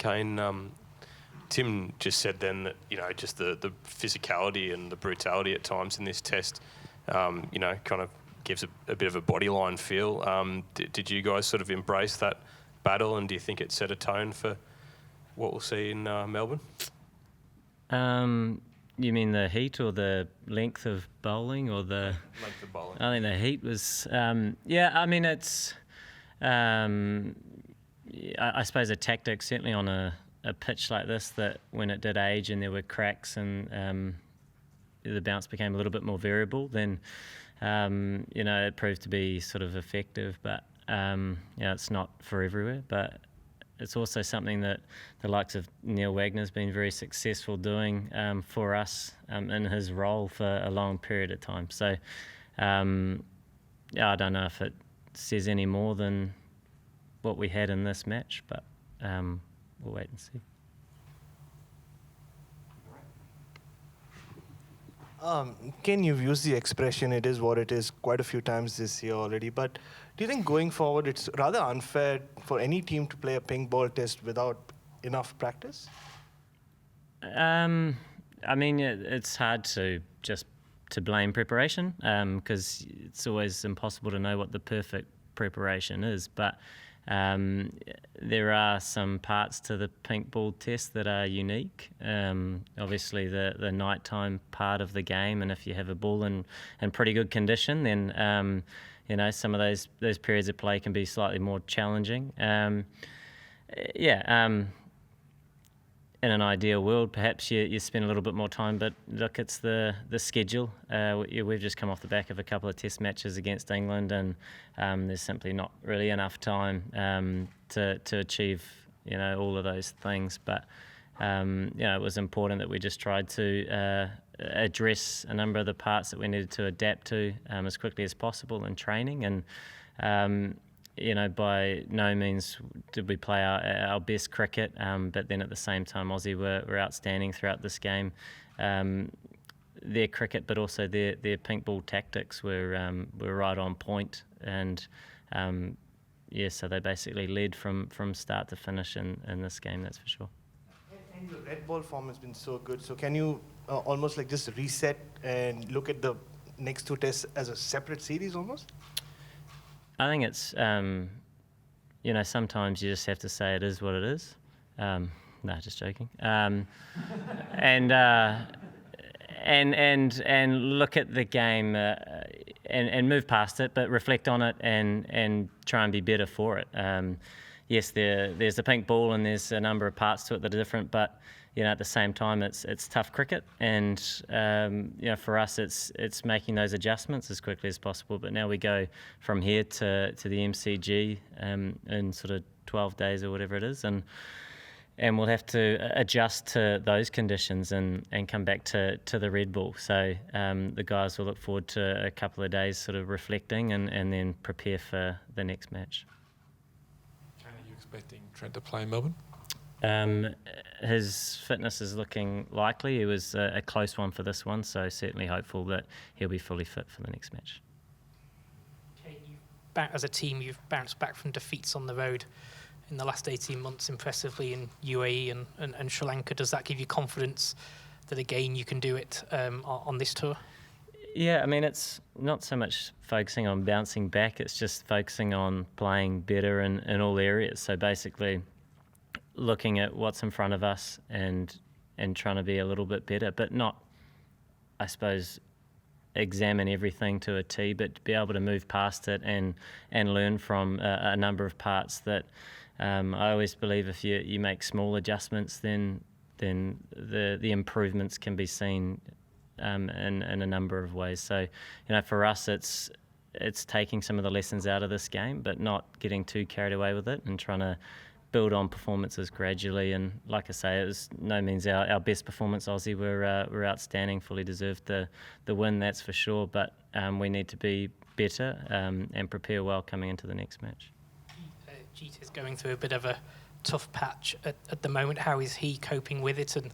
Kane. Tim just said then that, just the physicality and the brutality at times in this test, kind of gives a bit of a bodyline feel. Did you guys sort of embrace that battle, and do you think it set a tone for what we'll see in Melbourne? You mean the heat or the length of bowling or the... Length of bowling. I think the heat was... it's... I suppose a tactic, certainly on a pitch like this, that when it did age and there were cracks and the bounce became a little bit more variable, then, it proved to be sort of effective. But, it's not for everywhere. But it's also something that the likes of Neil Wagner's been very successful doing for us in his role for a long period of time. So, I don't know if it says any more than what we had in this match, but we'll wait and see. Ken, you've used the expression, it is what it is, quite a few times this year already, but do you think going forward it's rather unfair for any team to play a pink ball test without enough practice? It's hard to blame preparation because it's always impossible to know what the perfect preparation is, but there are some parts to the pink ball test that are unique. Obviously the nighttime part of the game, and if you have a ball in pretty good condition, then some of those periods of play can be slightly more challenging. In an ideal world, perhaps you spend a little bit more time, but look, it's the schedule. We've just come off the back of a couple of test matches against England, and there's simply not really enough time to achieve, all of those things. But, it was important that we just tried to address a number of the parts that we needed to adapt to as quickly as possible in training. And, by no means did we play our best cricket, but then at the same time, Aussie were outstanding throughout this game. Their cricket, but also their pink ball tactics were right on point, and so they basically led from start to finish in this game, that's for sure. And the red ball form has been so good, so can you almost like just reset and look at the next two tests as a separate series almost? I think it's, sometimes you just have to say it is what it is. No, just joking. And look at the game and move past it, but reflect on it and try and be better for it. Yes, there's the pink ball and there's a number of parts to it that are different, but at the same time, it's tough cricket, and for us, it's making those adjustments as quickly as possible. But now we go from here to the MCG in sort of 12 days or whatever it is, and we'll have to adjust to those conditions and come back to the red ball. So the guys will look forward to a couple of days sort of reflecting and then prepare for the next match. Are you expecting Trent to play in Melbourne? His fitness is looking likely. It was a close one for this one, so certainly hopeful that he'll be fully fit for the next match. Okay, as a team, you've bounced back from defeats on the road in the last 18 months impressively in UAE and Sri Lanka. Does that give you confidence that again you can do it on this tour? Yeah, it's not so much focusing on bouncing back, it's just focusing on playing better in all areas. So basically looking at what's in front of us and trying to be a little bit better, but not, I suppose, examine everything to a T, but be able to move past it and learn from a number of parts that I always believe if you make small adjustments, then the improvements can be seen in a number of ways. So, for us, it's taking some of the lessons out of this game, but not getting too carried away with it and trying to build on performances gradually. And like I say, it was no means our best performance. Aussie were outstanding, fully deserved the win, that's for sure. But we need to be better and prepare well coming into the next match. Jeet is going through a bit of a tough patch at the moment. How is he coping with it? And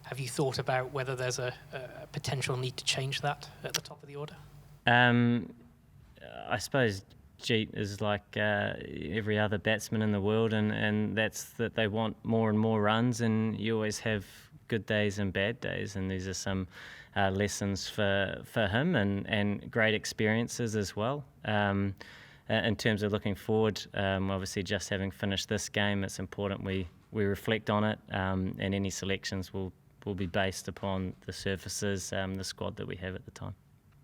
have you thought about whether there's a potential need to change that at the top of the order? I suppose Jeet is like every other batsman in the world, and that's that they want more and more runs, and you always have good days and bad days, and these are some lessons for him and great experiences as well. In terms of looking forward, obviously just having finished this game, it's important we reflect on it, and any selections will be based upon the surfaces, the squad that we have at the time.